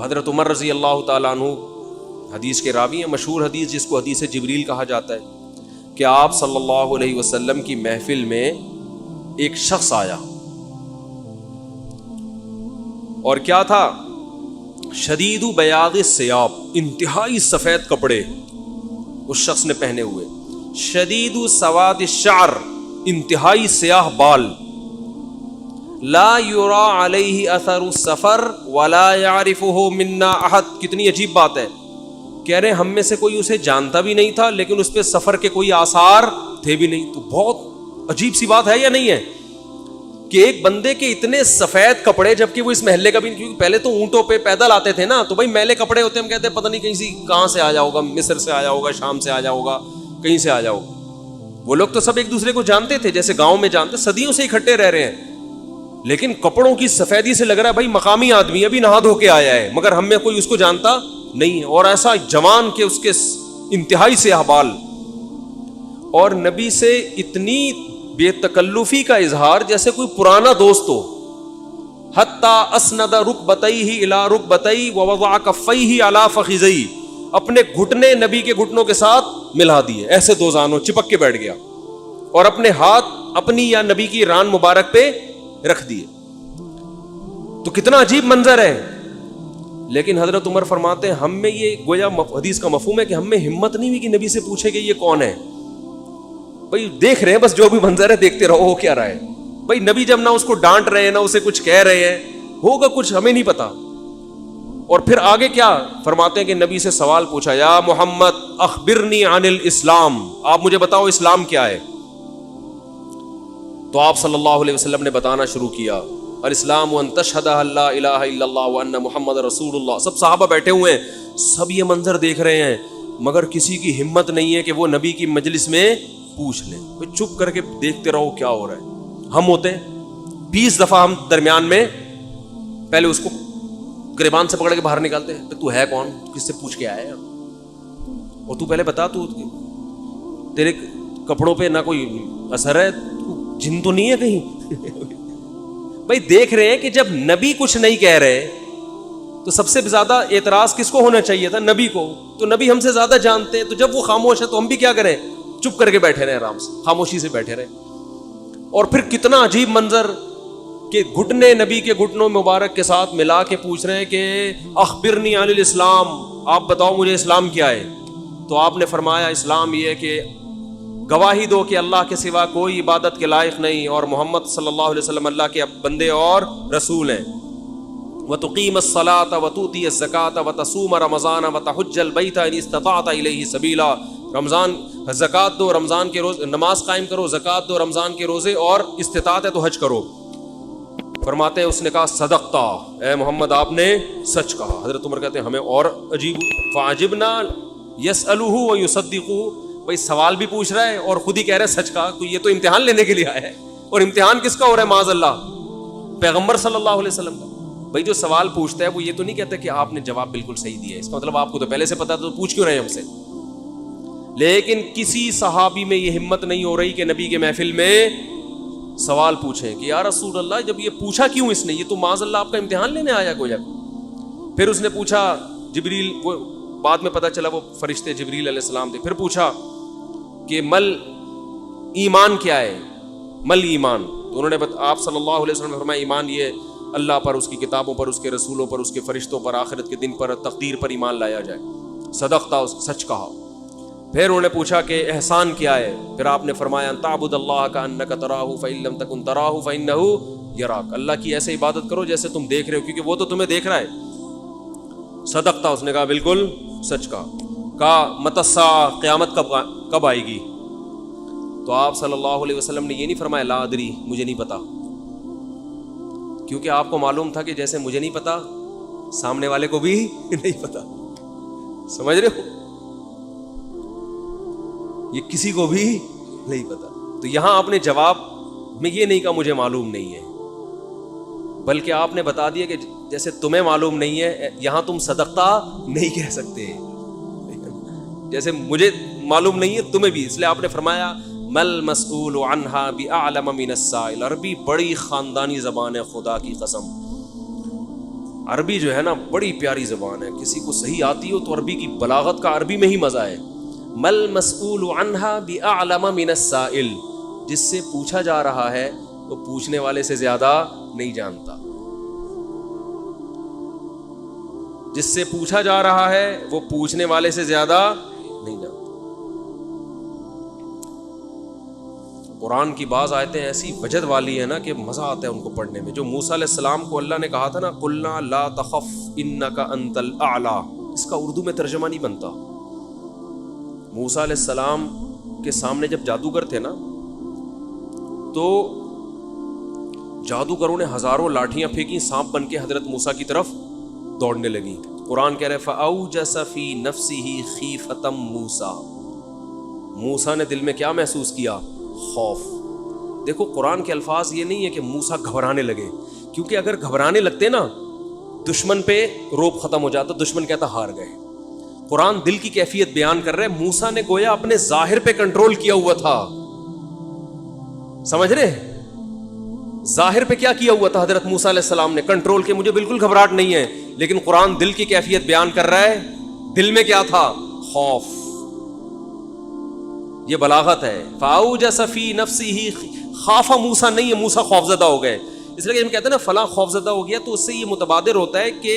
حضرت عمر رضی اللہ تعالیٰ عنہ حدیث کے راوی ہیں، مشہور حدیث جس کو حدیث جبریل کہا جاتا ہے کہ آپ صلی اللہ علیہ وسلم کی محفل میں ایک شخص آیا اور کیا تھا؟ شدید بیاض الثیاب، انتہائی سفید کپڑے اس شخص نے پہنے ہوئے، شدید سواد الشعر، انتہائی سیاہ بال، لا یرا علیہ اثر السفر ولا یعرفہ منا احد۔ کتنی عجیب بات ہے، کہہ رہے ہم میں سے کوئی اسے جانتا بھی نہیں تھا لیکن اس پہ سفر کے کوئی آثار تھے بھی نہیں۔ تو بہت عجیب سی بات ہے یا نہیں ہے کہ ایک بندے کے اتنے سفید کپڑے، جبکہ وہ اس محلے کا بھی، کیونکہ پہلے تو اونٹوں پہ پیدل آتے تھے نا، تو بھائی میلے کپڑے ہوتے ہیں، ہم کہتے ہیں پتہ نہیں کہیں سے کہاں سے آیا ہوگا، مصر سے آیا ہوگا، شام سے آیا ہوگا، کہیں سے آیا ہوگا۔ وہ لوگ تو سب ایک دوسرے کو جانتے تھے، جیسے گاؤں میں جانتے، صدیوں سے اکٹھے رہ رہے ہیں، لیکن کپڑوں کی سفیدی سے لگ رہا ہے بھائی مقامی آدمی ابھی نہا دھو کے آیا ہے، مگر ہم میں کوئی اس کو جانتا نہیں ہے، اور ایسا جوان کہ اس کے انتہائی سیاہ بال، اور نبی سے اتنی بے تکلفی کا اظہار جیسے کوئی پرانا دوست ہو، حتی اسند رکبتیہ الی رکبتیہ ووضع کفیہ علی فخذیہ، اپنے گھٹنے نبی کے گھٹنوں کے ساتھ ملا دیے، ایسے دو زانوں چپک کے بیٹھ گیا، اور اپنے ہاتھ اپنی یا نبی کی ران مبارک پہ رکھ دیے۔ تو کتنا عجیب منظر ہے، لیکن حضرت عمر فرماتے ہیں ہم میں یہ گویا حدیث کا مفہوم ہے کہ ہم میں ہمت نہیں ہوئی کہ نبی سے پوچھے کہ یہ کون ہے۔ بھائی دیکھ رہے ہیں بس جو بھی منظر ہے دیکھتے رہو، ہو کیا رہا ہے بھائی، نبی جب نہ اس کو ڈانٹ رہے ہیں نہ اسے کچھ کہہ رہے ہیں، ہوگا کچھ ہمیں نہیں پتا۔ اور پھر آگے کیا فرماتے ہیں کہ نبی سے سوال پوچھا، یا محمد اخبرنی عن الاسلام، آپ مجھے بتاؤ اسلام کیا ہے۔ تو آپ صلی اللہ علیہ وسلم نے بتانا شروع کیا، الاسلام ان تشہد ان لا الہ الا اللہ وان محمد رسول اللہ۔ سب صحابہ بیٹھے ہوئے ہیں، سب یہ منظر دیکھ رہے ہیں، مگر کسی کی ہمت نہیں ہے کہ وہ نبی کی مجلس میں پوچھ لیں۔ چپ کر کے دیکھتے رہو کیا ہو رہا ہے۔ ہم ہوتے 20 دفعہ ہم درمیان میں پہلے اس کو گریبان سے پکڑ کے باہر نکالتے ہیں، تو ہے کون، کس سے پوچھ کے آیا ہے، اور تو پہلے بتا، تو تیرے کپڑوں پہ نہ کوئی اثر ہے، جن تو نہیں ہے کہیں۔ بھائی دیکھ رہے ہیں کہ جب نبی کچھ نہیں کہہ رہے تو سب سے زیادہ اعتراض کس کو ہونا چاہیے تھا؟ نبی کو۔ تو نبی ہم سے زیادہ جانتے ہیں، تو جب وہ خاموش ہے تو ہم بھی کیا کریں؟ چپ کر کے بیٹھے رہے، آرام سے خاموشی سے بیٹھے رہے۔ اور پھر کتنا عجیب منظر کہ گھٹنے نبی کے گھٹنوں مبارک کے ساتھ ملا کے پوچھ رہے ہیں کہ اخبرنی عن الاسلام، آپ بتاؤ مجھے اسلام کیا ہے۔ تو آپ نے فرمایا اسلام یہ ہے کہ گواہی دو کہ اللہ کے سوا کوئی عبادت کے لائق نہیں اور محمد صلی اللہ علیہ وسلم اللہ کے بندے اور رسول ہیں، وَتُقِيمَ الصَّلَاةَ وَتُؤْتِيَ الزَّكَاةَ وَتَصُومَ رَمَضَانَ وَتَحُجَّ الْبَيْتَ إِنِ اسْتَطَعْتَ إِلَيْهِ سَبِيلًا۔ رمضان زکوٰۃ دو، رمضان کے روز نماز قائم کرو، زکوٰۃ دو، رمضان کے روزے، اور استطاعت ہے تو حج کرو۔ فرماتے ہیں اس نے کہا صدقتا، اے محمد آپ نے سچ کہا۔ حضرت عمر کہتے ہیں ہمیں اور عجیب، فعجبنا یسألہ ویصدقہ، بھائی سوال بھی پوچھ رہا ہے اور خود ہی کہہ رہا ہے سچ کہا، تو یہ تو امتحان لینے کے لیے آیا ہے، اور امتحان کس کا ہو رہا ہے؟ معاذ اللہ پیغمبر صلی اللہ علیہ وسلم کا۔ بھائی جو سوال پوچھتا ہے وہ یہ تو نہیں کہتا کہ آپ نے جواب بالکل صحیح دیا ہے، اس کا مطلب آپ کو تو پہلے سے پتا تھا، تو پوچھ کیوں رہے ہیں ہم سے؟ لیکن کسی صحابی میں یہ ہمت نہیں ہو رہی کہ نبی کے محفل میں سوال پوچھیں کہ یا رسول اللہ جب یہ پوچھا کیوں اس نے، یہ تو معاذ اللہ آپ کا امتحان لینے آیا گویا۔ پھر اس نے پوچھا، جبریل، وہ بعد میں پتا چلا وہ فرشتے جبریل علیہ السلام تھے، پھر پوچھا کہ مل ایمان کیا ہے، مل ایمان، تو انہوں نے آپ صلی اللہ علیہ وسلم نے فرمایا ایمان یہ اللہ پر، اس کی کتابوں پر، اس کے رسولوں پر، اس کے فرشتوں پر، آخرت کے دن پر، تقدیر پر ایمان لایا جائے۔ صدقتا، سچ کہا۔ پھر انہوں نے پوچھا کہ احسان کیا ہے، پھر آپ نے فرمایا ان تعبد اللہ کأنک تراہ فإن لم تکن تراہ فإنہ یراک، اللہ کی ایسے عبادت کرو جیسے تم دیکھ رہے ہو، کیونکہ وہ تو تمہیں دیکھ رہا ہے۔ صدقتا، اس نے کہا بالکل سچ کہا متی الساعہ، قیامت کب آئے گی؟ تو آپ صلی اللہ علیہ وسلم نے یہ نہیں فرمایا لا ادری، مجھے نہیں پتا، کیونکہ آپ کو معلوم تھا کہ جیسے مجھے نہیں پتا سامنے والے کو بھی نہیں پتا، سمجھ رہے ہو، یہ کسی کو بھی نہیں پتا۔ تو یہاں آپ نے جواب میں یہ نہیں کہا مجھے معلوم نہیں ہے، بلکہ آپ نے بتا دیا کہ جیسے تمہیں معلوم نہیں ہے، یہاں تم صدقتا نہیں کہہ سکتے، جیسے مجھے معلوم نہیں ہے تمہیں بھی، اس لیے آپ نے فرمایا مل مسئول عنہا بأعلم من السائل۔ عربی بڑی خاندانی زبان ہے، خدا کی قسم، عربی جو ہے نا بڑی پیاری زبان ہے, کسی کو صحیح آتی ہو تو عربی کی بلاغت کا عربی میں ہی مزہ ہے. مل مسئول عنہا بأعلم من السائل, جس سے پوچھا جا رہا ہے وہ پوچھنے والے سے زیادہ نہیں جانتا. جس سے پوچھا جا رہا ہے وہ پوچھنے والے سے زیادہ نہیں جانتا. قرآن کی بعض آیتیں ایسی وجد والی ہیں نا کہ مزہ آتا ہے ان کو پڑھنے میں. جو موسیٰ علیہ السلام کو اللہ نے کہا تھا نا قلنا لا تخف انک انت الاعلی, اس کا اردو میں ترجمہ نہیں بنتا. موسیٰ علیہ السلام کے سامنے جب جادوگر تھے نا تو جادوگروں نے ہزاروں لاٹھیاں پھینکی, سانپ بن کے حضرت موسیٰ کی طرف دوڑنے لگی. قرآن کہہ رہے فأوجس فی نفسہ خیفۃ موسیٰ, موسیٰ نے دل میں کیا محسوس کیا؟ خوف. دیکھو قرآن کے الفاظ یہ نہیں ہے کہ موسیٰ گھبرانے لگے, کیونکہ اگر گھبرانے لگتے نا دشمن پہ روب ختم ہو جاتا, دشمن کہتا ہار گئے. قرآن دل کی کیفیت بیان کر رہے, موسیٰ نے گویا اپنے ظاہر پہ کنٹرول کیا ہوا تھا. سمجھ رہے, ظاہر پہ کیا کیا ہوا تھا حضرت موسیٰ علیہ السلام نے؟ کنٹرول کے مجھے بالکل گھبراہٹ نہیں ہے, لیکن قرآن دل کی کیفیت بیان کر رہا ہے, دل میں کیا تھا؟ خوف. یہ بلاغت ہے. فاوجس فی نفسہ, خاف موسیٰ نہیں ہے موسیٰ خوف زدہ ہو گئے. اس لیے کہ ہم کہتے ہیں نا فلاں خوف زدہ ہو گیا, تو اس سے یہ متبادر ہوتا ہے کہ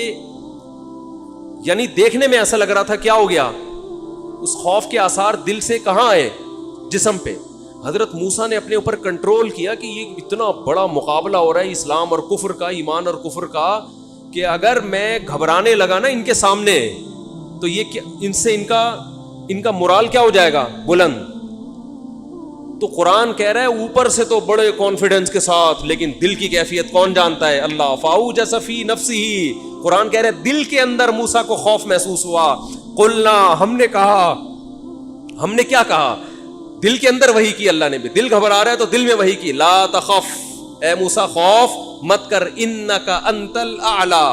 یعنی دیکھنے میں ایسا لگ رہا تھا کیا ہو گیا, اس خوف کے آثار دل سے کہاں آئے؟ جسم پہ. حضرت موسیٰ نے اپنے اوپر کنٹرول کیا کہ یہ اتنا بڑا مقابلہ ہو رہا ہے اسلام اور کفر کا, ایمان اور کفر کا, کہ اگر میں گھبرانے لگا نا ان کے سامنے تو یہ ان سے ان کا مورال کیا ہو جائے گا؟ بلند. تو قرآن کہہ رہا ہے اوپر سے تو بڑے کانفیڈنس کے ساتھ, لیکن دل کی کیفیت کون جانتا ہے؟ اللہ. فاوجس فی نفسہ, قرآن کہہ رہا ہے دل کے اندر موسیٰ کو خوف محسوس ہوا. قلنا, ہم نے کہا, ہم نے کیا کہا؟ دل کے اندر وحی کی اللہ نے بھی. دل گھبرا رہا ہے تو دل میں وحی کی, لا تخف, اے موسیٰ خوف مت کر, انک انت الاعلی,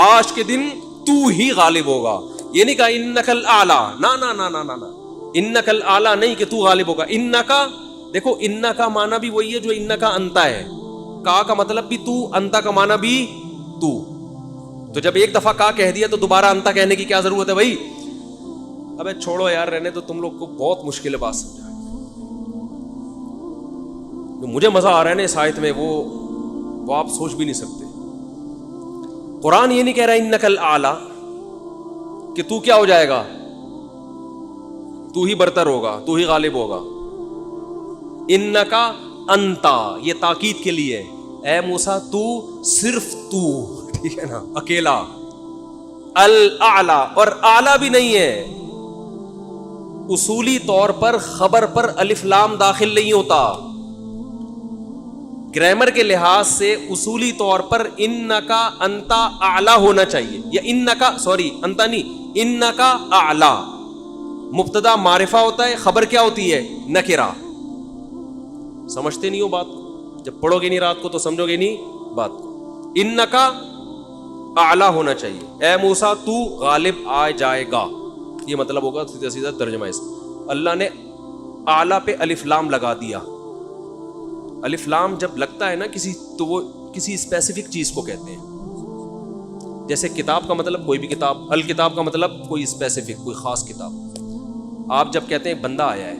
آج کے دن تو ہی غالب ہوگا. یہ نہیں کہا انک الاعلی, نا نا نا نا نا, انک الاعلی نہیں کہ تو غالب ہوگا. انکا, دیکھو انکا کا معنی بھی وہی ہے جو انکا انتا ہے, کا مطلب بھی تو, انتا کا معنی بھی تو. تو جب ایک دفعہ کا کہہ دیا تو دوبارہ انتا کہنے کی کیا ضرورت ہے بھائی؟ ابے چھوڑو یار, رہنے تو, تم لوگ کو بہت مشکل ہے بات سمجھا. جو مجھے مزہ آ رہا ہے نا اس آیت میں وہ آپ سوچ بھی نہیں سکتے. قرآن یہ نہیں کہہ رہا انک الاعلی کہ تو کیا ہو جائے گا, تو ہی برتر ہوگا, تو ہی غالب ہوگا. انکا انتا, یہ تاکید کے لیے, اے موسیٰ تو, صرف تو, ٹھیک ہے نا, اکیلا. الاعلی, اور اعلی بھی نہیں ہے. اصولی طور پر خبر پر الف لام داخل نہیں ہوتا. گرامر کے لحاظ سے اصولی طور پر انکا انتا اعلی ہونا چاہیے, یا انکا, سوری انتا نہیں, انکا اعلی. مبتدا معرفہ ہوتا ہے, خبر کیا ہوتی ہے؟ نکرہ. سمجھتے نہیں ہو بات کو, جب پڑھو گے نہیں رات کو تو سمجھو گے نہیں بات کو. انکا اعلی ہونا چاہیے, اے موسیٰ تو غالب آ جائے گا, یہ مطلب ہوگا سیدھا سیدھا ترجمہ اس. اللہ نے اعلی پہ الف لام لگا دیا. الف لام جب لگتا ہے نا کسی, تو وہ کسی اسپیسیفک چیز کو کہتے ہیں. جیسے کتاب کا مطلب کوئی بھی کتاب, الکتاب کا مطلب کوئی اسپیسیفک, کوئی خاص کتاب. آپ جب کہتے ہیں بندہ آیا ہے,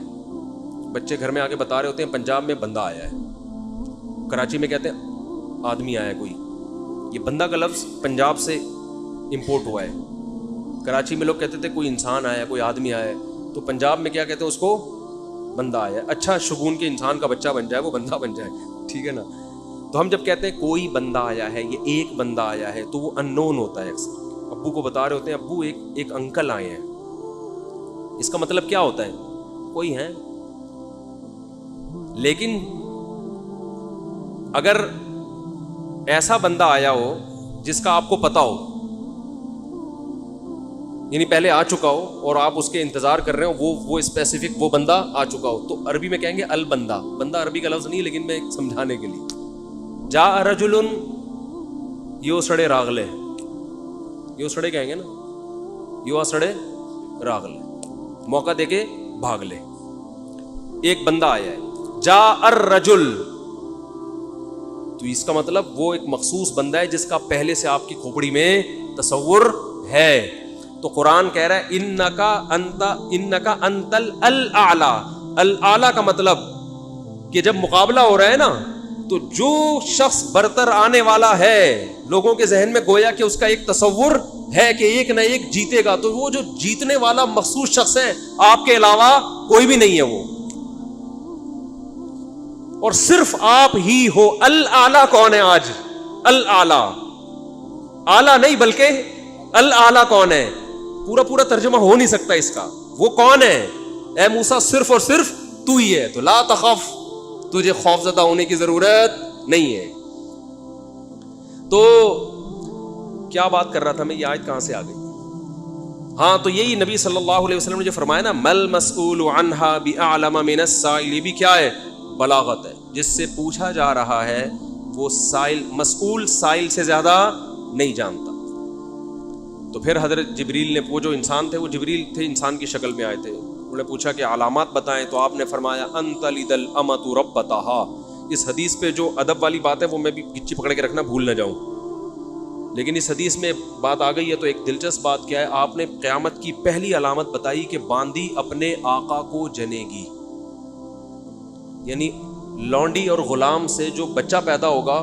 بچے گھر میں آ کے بتا رہے ہوتے ہیں پنجاب میں بندہ آیا ہے, کراچی میں کہتے ہیں آدمی آیا ہے کوئی. یہ بندہ کا لفظ پنجاب سے امپورٹ ہوا ہے. کراچی میں لوگ کہتے تھے کوئی انسان آیا ہے, کوئی آدمی آیا ہے, تو پنجاب میں کیا کہتے ہیں اس کو؟ بندہ آیا ہے. اچھا شگون کے انسان کا بچہ بن جائے, وہ بندہ بن جائے, ٹھیک ہے نا. تو ہم جب کہتے ہیں کوئی بندہ آیا ہے, یہ ایک بندہ آیا ہے, تو وہ ان نون ہوتا ہے. اکثر ابو کو بتا رہے ہوتے ہیں ابو ایک انکل آئے ہیں, اس کا مطلب کیا ہوتا ہے؟ کوئی ہے. لیکن اگر ایسا بندہ آیا ہو جس کا آپ کو پتا ہو, یعنی پہلے آ چکا ہو اور آپ اس کے انتظار کر رہے ہو, وہ اسپیسیفک وہ بندہ آ چکا ہو, تو عربی میں کہیں گے البندہ. بندہ عربی کا لفظ نہیں, لیکن میں سمجھانے کے لیے. جا رجل یو سڑے راغلے, یو سڑے کہیں گے نا, یو سڑے راغلے, موقع دے کے بھاگ لے. ایک بندہ آیا ہے. جا الرجل, تو اس کا مطلب وہ ایک مخصوص بندہ ہے جس کا پہلے سے آپ کی کھوپڑی میں تصور ہے. تو قرآن کہہ رہا ہے انکا انت الاعلی. الاعلی کا مطلب کہ جب مقابلہ ہو رہا ہے نا تو جو شخص برتر آنے والا ہے لوگوں کے ذہن میں گویا کہ اس کا ایک تصور ہے کہ ایک نہ ایک جیتے گا, تو وہ جو جیتنے والا مخصوص شخص ہے آپ کے علاوہ کوئی بھی نہیں ہے وہ, اور صرف آپ ہی ہو. الاعلی کون ہے آج؟ الاعلی, اعلی نہیں بلکہ الاعلی کون ہے؟ پورا ترجمہ ہو نہیں سکتا اس کا. وہ کون ہے؟ اے موسیٰ صرف اور صرف تو ہی ہے. تو لا تخف, تجھے خوف زدہ ہونے کی ضرورت نہیں ہے. تو کیا بات کر رہا تھا میں, یہ آیت کہاں سے آ گئی؟ ہاں تو یہی نبی صلی اللہ علیہ وسلم نے جو فرمایا نا مل مسئول عنہا بأعلم من السائل, یہ بھی کیا ہے؟ بلاغت ہے. جس سے پوچھا جا رہا ہے وہ سائل, مسئول سائل سے زیادہ نہیں جانتا. تو پھر حضرت جبریل نے, وہ جو انسان تھے وہ جبریل تھے, انسان کی شکل میں آئے تھے, انہوں نے پوچھا کہ علامات بتائیں, تو آپ نے فرمایا ان تلد الامۃ ربتہا. اس حدیث پہ جو ادب والی بات ہے وہ میں بھی گچی پکڑ کے رکھنا بھول نہ جاؤں, لیکن اس حدیث میں بات آ گئی ہے. تو ایک دلچسپ بات کیا ہے, آپ نے قیامت کی پہلی علامت بتائی کہ باندی اپنے آقا کو جنے گی. یعنی لونڈی اور غلام سے جو بچہ پیدا ہوگا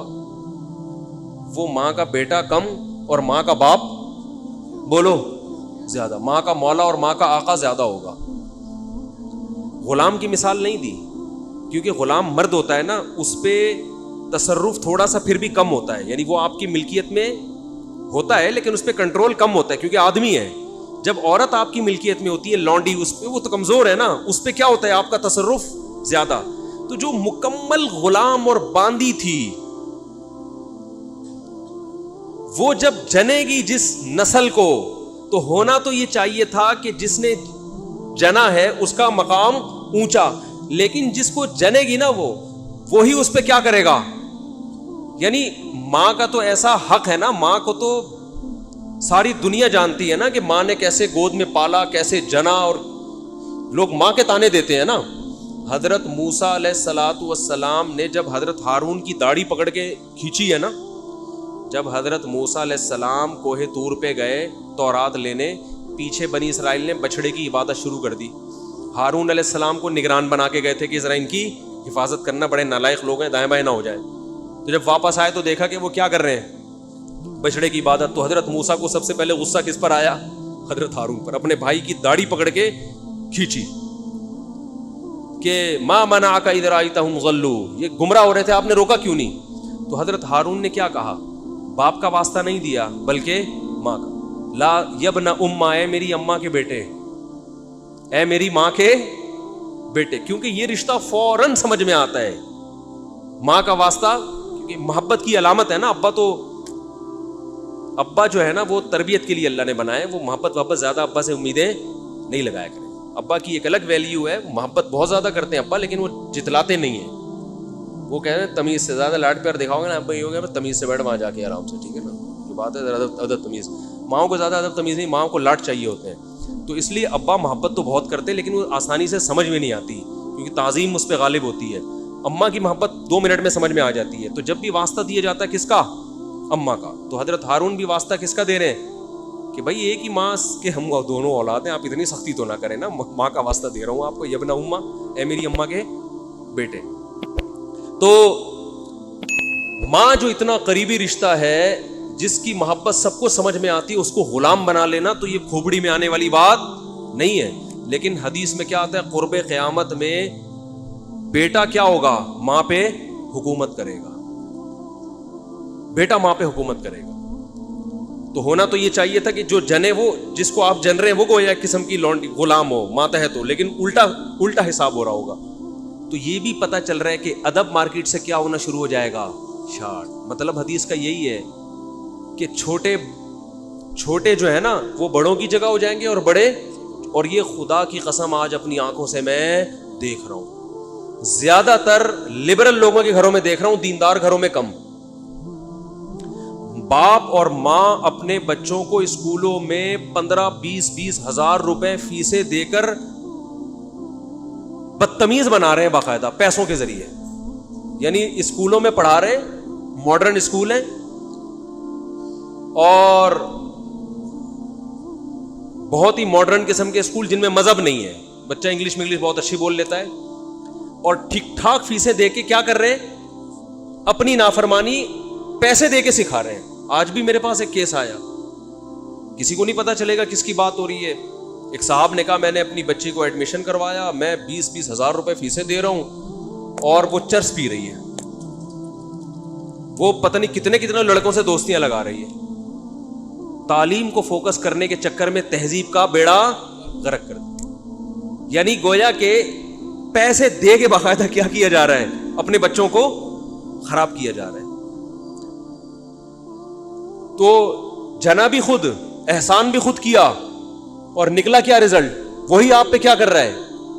وہ ماں کا بیٹا کم اور ماں کا باپ بولو زیادہ, ماں کا مولا اور ماں کا آقا زیادہ ہوگا. غلام کی مثال نہیں دی کیونکہ غلام مرد ہوتا ہے نا, اس پہ تصرف تھوڑا سا پھر بھی کم ہوتا ہے, یعنی وہ آپ کی ملکیت میں ہوتا ہے لیکن اس پہ کنٹرول کم ہوتا ہے کیونکہ آدمی ہے. جب عورت آپ کی ملکیت میں ہوتی ہے لونڈی, اس پہ وہ تو کمزور ہے نا, اس پہ کیا ہوتا ہے آپ کا تصرف زیادہ. تو جو مکمل غلام اور باندی تھی وہ جب جنے گی جس نسل کو, تو ہونا تو یہ چاہیے تھا کہ جس نے جنا ہے اس کا مقام اونچا, لیکن جس کو جنے گی نا وہی اس پہ کیا کرے گا. یعنی ماں کا تو ایسا حق ہے نا, ماں کو تو ساری دنیا جانتی ہے نا کہ ماں نے کیسے گود میں پالا, کیسے جنا, اور لوگ ماں کے تانے دیتے ہیں نا. حضرت موسیٰ علیہ الصلوۃ والسلام نے جب حضرت ہارون کی داڑھی پکڑ کے کھینچی ہے نا, جب حضرت موسیٰ علیہ السلام کوہ طور پہ گئے تورات لینے, پیچھے بنی اسرائیل نے بچڑے کی عبادت شروع کر دی. ہارون علیہ السلام کو نگران بنا کے گئے تھے کہ ذرا ان کی حفاظت کرنا, بڑے نالائق لوگ ہیں, دائیں بائیں نہ ہو جائے. تو جب واپس آئے تو دیکھا کہ وہ کیا کر رہے ہیں, بچڑے کی عبادت. تو حضرت موسیٰ کو سب سے پہلے غصہ کس پر آیا؟ حضرت ہارون پر. اپنے بھائی کی داڑھی پکڑ کے کھینچی کہ ما منعک اذ رأیتہم ضلوا, یہ گمراہ ہو رہے تھے, آپ نے روکا کیوں نہیں؟ تو حضرت ہارون نے کیا کہا, باپ کا واسطہ نہیں دیا بلکہ ماں کا. لا یبن امہ, اے میری اماں کے بیٹے, اے میری ماں کے بیٹے, کیونکہ یہ رشتہ فوراً سمجھ میں آتا ہے. ماں کا واسطہ کیونکہ محبت کی علامت ہے نا. ابا جو ہے نا وہ تربیت کے لیے اللہ نے بنائے, وہ محبت زیادہ ابا سے امیدیں نہیں لگایا کریں. ابا کی ایک الگ ویلیو ہے, محبت بہت زیادہ کرتے ہیں ابا, لیکن وہ جتلاتے نہیں ہیں. وہ کہہ رہے ہیں تمیز سے, زیادہ لاڈ پیار دکھاؤ گے نا ابا, یہ ہو گیا تمیز سے بیٹھ وہاں جا کے آرام سے, ٹھیک ہے نا, جو بات ہے ادب تمیز. ماؤں کو زیادہ ادب تمیز نہیں, ماؤں کو لاڈ چاہیے ہوتے ہیں. تو اس لیے ابا محبت تو بہت کرتے ہیں لیکن وہ آسانی سے سمجھ میں نہیں آتی کیونکہ تعظیم اس پہ غالب ہوتی ہے. اماں کی محبت 2 منٹ میں سمجھ میں آ جاتی ہے. تو جب بھی واسطہ دیا جاتا ہے کس کا؟ اماں کا. تو حضرت ہارون بھی واسطہ کس کا دے رہے ہیں کہ بھائی ایک ہی ماں کے ہم دونوں اولاد ہیں, آپ اتنی سختی تو نہ کریں نا, ماں کا واسطہ دے رہا ہوں آپ کو, یبن امہ, اے میری اماں کے بیٹے. تو ماں جو اتنا قریبی رشتہ ہے, جس کی محبت سب کو سمجھ میں آتی ہے, اس کو غلام بنا لینا تو یہ کھوپڑی میں آنے والی بات نہیں ہے. لیکن حدیث میں کیا آتا ہے, قرب قیامت میں بیٹا کیا ہوگا, ماں پہ حکومت کرے گا, بیٹا ماں پہ حکومت کرے گا. تو ہونا تو یہ چاہیے تھا کہ جو جنے, وہ جس کو آپ جن رہے ہیں وہ کوئی ایک قسم کی لونڈی غلام ہو, ماتحت ہو, لیکن الٹا حساب ہو رہا ہوگا. تو یہ بھی پتہ چل رہا ہے کہ ادب مارکیٹ سے کیا ہونا شروع ہو جائے گا, شارٹ. مطلب حدیث کا یہی ہے کہ چھوٹے جو ہے نا وہ بڑوں کی جگہ ہو جائیں گے اور بڑے, اور یہ خدا کی قسم آج اپنی آنکھوں سے میں دیکھ رہا ہوں, زیادہ تر لبرل لوگوں کے گھروں میں دیکھ رہا ہوں, دیندار گھروں میں کم. باپ اور ماں اپنے بچوں کو اسکولوں میں 15-20 ہزار روپے فیسیں دے کر بدتمیز بنا رہے ہیں باقاعدہ پیسوں کے ذریعے. یعنی اسکولوں میں پڑھا رہے ہیں ماڈرن اسکول ہیں اور بہت ہی ماڈرن قسم کے اسکول جن میں مذہب نہیں ہے. بچہ انگلش بہت اچھی بول لیتا ہے اور ٹھیک ٹھاک فیسیں دے کے کیا کر رہے ہیں, اپنی نافرمانی پیسے دے کے سکھا رہے ہیں. آج بھی میرے پاس ایک کیس آیا, کسی کو نہیں پتا چلے گا کس کی بات ہو رہی ہے. ایک صاحب نے کہا میں نے اپنی بچی کو ایڈمیشن کروایا, میں 20 ہزار روپے فیسیں دے رہا ہوں اور وہ چرس پی رہی ہے, وہ پتہ نہیں کتنے لڑکوں سے دوستیاں لگا رہی ہے. تعلیم کو فوکس کرنے کے چکر میں تہذیب کا بیڑا غرق کر دیا. یعنی گویا کہ پیسے دے کے باقاعدہ کیا کیا جا رہا ہے, اپنے بچوں کو خراب کیا جا رہا ہے. تو جنا بھی خود, احسان بھی خود کیا, اور نکلا کیا رزلٹ؟ وہی آپ پہ کیا کر رہا ہے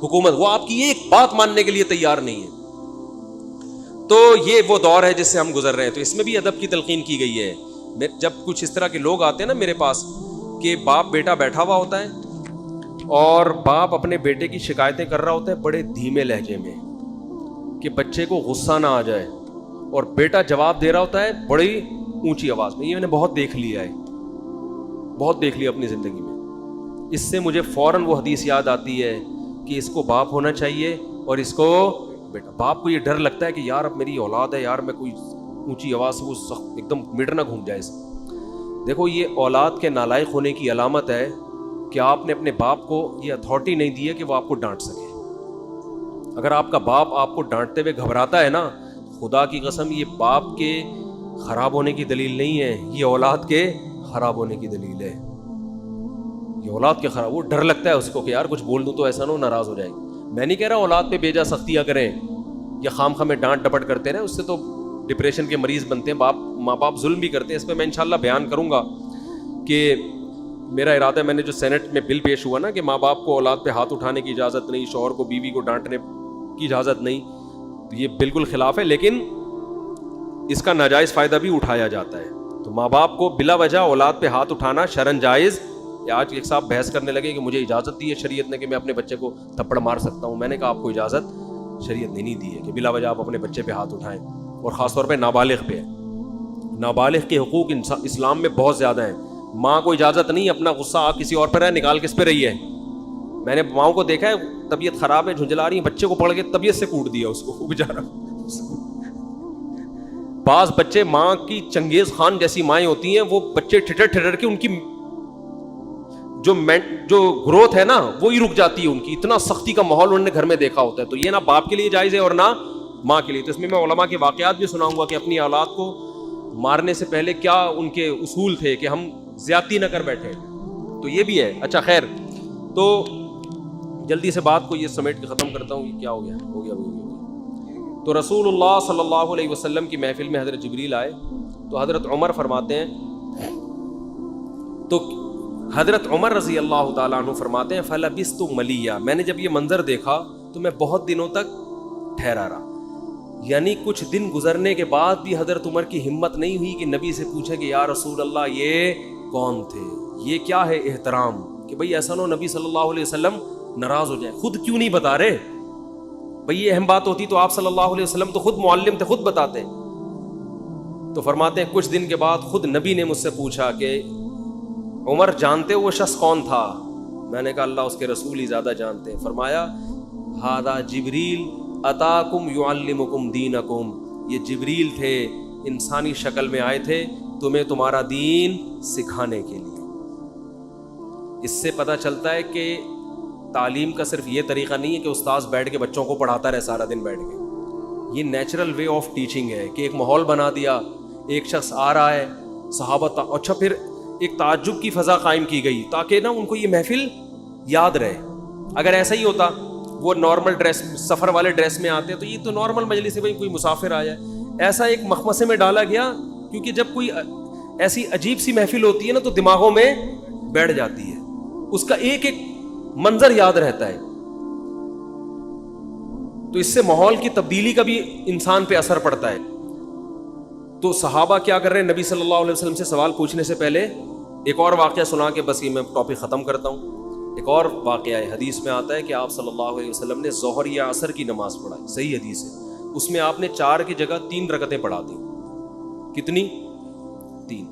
حکومت, وہ آپ کی ایک بات ماننے کے لیے تیار نہیں ہے. تو یہ وہ دور ہے جس سے ہم گزر رہے ہیں. تو اس میں بھی ادب کی تلقین کی گئی ہے. جب کچھ اس طرح کے لوگ آتے ہیں نا میرے پاس کہ باپ بیٹا بیٹھا ہوا ہوتا ہے اور باپ اپنے بیٹے کی شکایتیں کر رہا ہوتا ہے بڑے دھیمے لہجے میں کہ بچے کو غصہ نہ آ جائے, اور بیٹا جواب دے رہا ہوتا ہے بڑی اونچی آواز میں. یہ میں نے بہت دیکھ لیا ہے, بہت دیکھ لیا اپنی زندگی میں. اس سے مجھے فوراً وہ حدیث یاد آتی ہے کہ اس کو باپ ہونا چاہیے اور اس کو بیٹا. باپ کو یہ ڈر لگتا ہے کہ یار اب میری اولاد ہے, یار میں کوئی اونچی آواز سے وہ ایک دم میٹر نہ گھوم جائے. دیکھو یہ اولاد کے نالائق ہونے کی علامت ہے کہ آپ نے اپنے باپ کو یہ اتھارٹی نہیں دی ہے کہ وہ آپ کو ڈانٹ سکے. اگر آپ کا باپ آپ کو ڈانٹتے ہوئے گھبراتا ہے نا, خدا کی قسم یہ باپ کے خراب ہونے کی دلیل نہیں ہے, یہ اولاد کے خراب ہونے کی دلیل ہے. یہ اولاد کے خراب, وہ ڈر لگتا ہے اس کو کہ یار کچھ بول دوں تو ایسا نہ ہو ناراض ہو جائے. میں نہیں کہہ رہا اولاد پہ بیجا سختیاں کریں یا خام خواہ میں ڈانٹ ڈپٹ کرتے رہیں, اس سے تو ڈپریشن کے مریض بنتے ہیں. ماں باپ ظلم بھی کرتے ہیں. اس پہ میں انشاءاللہ بیان کروں گا کہ میرا ارادہ ہے, میں نے جو سینٹ میں بل پیش ہوا نا کہ ماں باپ کو اولاد پہ ہاتھ اٹھانے کی اجازت نہیں, شوہر کو بیوی کو ڈانٹنے کی اجازت نہیں, یہ بالکل خلاف ہے, لیکن اس کا ناجائز فائدہ بھی اٹھایا جاتا ہے. تو ماں باپ کو بلا وجہ اولاد پہ ہاتھ اٹھانا شرعاً جائز. آج ایک صاحب بحث کرنے لگے کہ مجھے اجازت دی ہے شریعت نے کہ میں اپنے بچے کو تھپڑ مار سکتا ہوں. میں نے کہا آپ کو اجازت شریعت نے نہیں دی ہے کہ بلا وجہ آپ اپنے بچے پہ ہاتھ اٹھائیں, اور خاص طور پہ نابالغ پہ. نابالغ کے حقوق اسلام میں بہت زیادہ ہیں. ماں کو اجازت نہیں اپنا غصہ آپ کسی اور پر ہے نکال کس پہ رہی ہے. میں نے ماؤں کو دیکھا ہے طبیعت خراب ہے, جھنجلا رہی ہیں, بچے کو پڑھ کے طبیعت سے کوٹ دیا اس کو, وہ بیچارہ. بعض بچے ماں کی چنگیز خان جیسی مائیں ہوتی ہیں, وہ بچے ٹھٹر کے ان کی جو گروتھ ہے نا وہی رک جاتی ہے ان کی. اتنا سختی کا ماحول انہوں نے گھر میں دیکھا ہوتا ہے. تو یہ نہ باپ کے لیے جائز ہے اور نہ ماں کے لیے. تو اس میں علماء کے واقعات بھی سناؤں گا کہ اپنی اولاد کو مارنے سے پہلے کیا ان کے اصول تھے کہ ہم زیادتی نہ کر بیٹھے. تو یہ بھی ہے. اچھا خیر, تو جلدی سے بات کو یہ سمیٹ کے ختم کرتا ہوں. یہ کیا ہو گیا. تو رسول اللہ صلی اللہ علیہ وسلم کی محفل میں حضرت جبریل آئے تو حضرت عمر فرماتے ہیں, تو حضرت عمر رضی اللہ تعالیٰ عنہ فرماتے ہیں فلبثت ملیہ, میں نے جب یہ منظر دیکھا تو میں بہت دنوں تک ٹھہرا رہا. یعنی کچھ دن گزرنے کے بعد بھی حضرت عمر کی ہمت نہیں ہوئی کہ نبی سے پوچھے کہ یا رسول اللہ یہ کون تھے, یہ کیا ہے احترام, کہ بھئی ایسا نہ نبی صلی اللہ علیہ وسلم ناراض ہو جائیں. خود کیوں نہیں بتا رہے بھئی, یہ اہم بات ہوتی تو آپ صلی اللہ علیہ وسلم تو خود معلم تھے, خود بتاتے. تو فرماتے ہیں کچھ دن کے بعد خود نبی نے مجھ سے پوچھا کہ عمر جانتے ہو وہ شخص کون تھا؟ میں نے کہا اللہ اس کے رسول ہی زیادہ جانتے ہیں. فرمایا ھذا جبریل اتاکم یعلمکم دینکم, یہ جبریل تھے, انسانی شکل میں آئے تھے تمہیں تمہارا دین سکھانے کے لیے. اس سے پتہ چلتا ہے کہ تعلیم کا صرف یہ طریقہ نہیں ہے کہ استاذ بیٹھ کے بچوں کو پڑھاتا رہے سارا دن بیٹھ کے. یہ نیچرل وے آف ٹیچنگ ہے کہ ایک ماحول بنا دیا, ایک شخص آ رہا ہے, صحابہ اچھا پھر ایک تعجب کی فضا قائم کی گئی تاکہ نا ان کو یہ محفل یاد رہے. اگر ایسا ہی ہوتا وہ نارمل ڈریس, سفر والے ڈریس میں آتے تو یہ تو نارمل مجلس ہے, بھائی کوئی مسافر آیا ہے. ایسا ایک مخمصے میں ڈالا گیا کیونکہ جب کوئی ایسی عجیب سی محفل ہوتی ہے نا تو دماغوں میں بیٹھ جاتی ہے, اس کا ایک ایک منظر یاد رہتا ہے. تو اس سے ماحول کی تبدیلی کا بھی انسان پہ اثر پڑتا ہے. تو صحابہ کیا کر رہے ہیں, نبی صلی اللہ علیہ وسلم سے سوال پوچھنے سے پہلے ایک اور واقعہ سنا کے بس یہ میں ٹاپک ختم کرتا ہوں. ایک اور واقعہ ہے, حدیث میں آتا ہے کہ آپ صلی اللہ علیہ وسلم نے ظہر یا عصر کی نماز پڑھائی, صحیح حدیث ہے. اس میں آپ نے 4 کی جگہ 3 رکعتیں پڑھا دیں. کتنی؟ 3.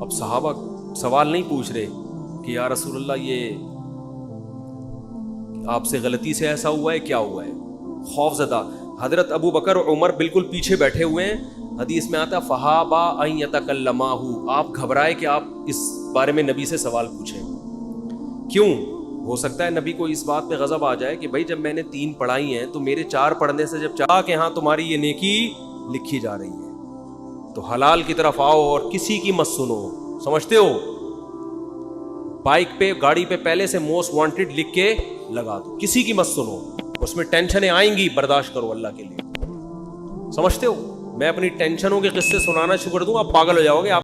اب صحابہ سوال نہیں پوچھ رہے کہ یا رسول اللہ یہ آپ سے غلطی سے ایسا ہوا ہے، کیا ہوا ہے؟ خوف زدہ. حضرت ابو بکر اور عمر بالکل پیچھے بیٹھے ہوئے ہیں. حدیث میں آتا فہابا ان یتکلماہ، آپ گھبرائے کہ آپ اس بارے میں نبی سے سوال پوچھیں. کیوں؟ ہو سکتا ہے نبی کو اس بات پہ غضب آ جائے کہ بھائی جب میں نے 3 پڑھائی ہیں تو میرے 4 پڑھنے سے جب چاہ کہ ہاں تمہاری یہ نیکی لکھی جا رہی ہے تو حلال کی طرف آؤ اور کسی کی مت سنو. سمجھتے ہو؟ بائک پہ گاڑی پہ پہلے سے موسٹ وانٹڈ لکھ کے لگا دو، کسی کی مت سنو. اس میں ٹینشنیں آئیں گی، برداشت کرو اللہ کے لیے. سمجھتے ہو؟ میں اپنی ٹینشنوں کے قصے سنانا شروع کر دوں آپ پاگل ہو جاؤ گے. آپ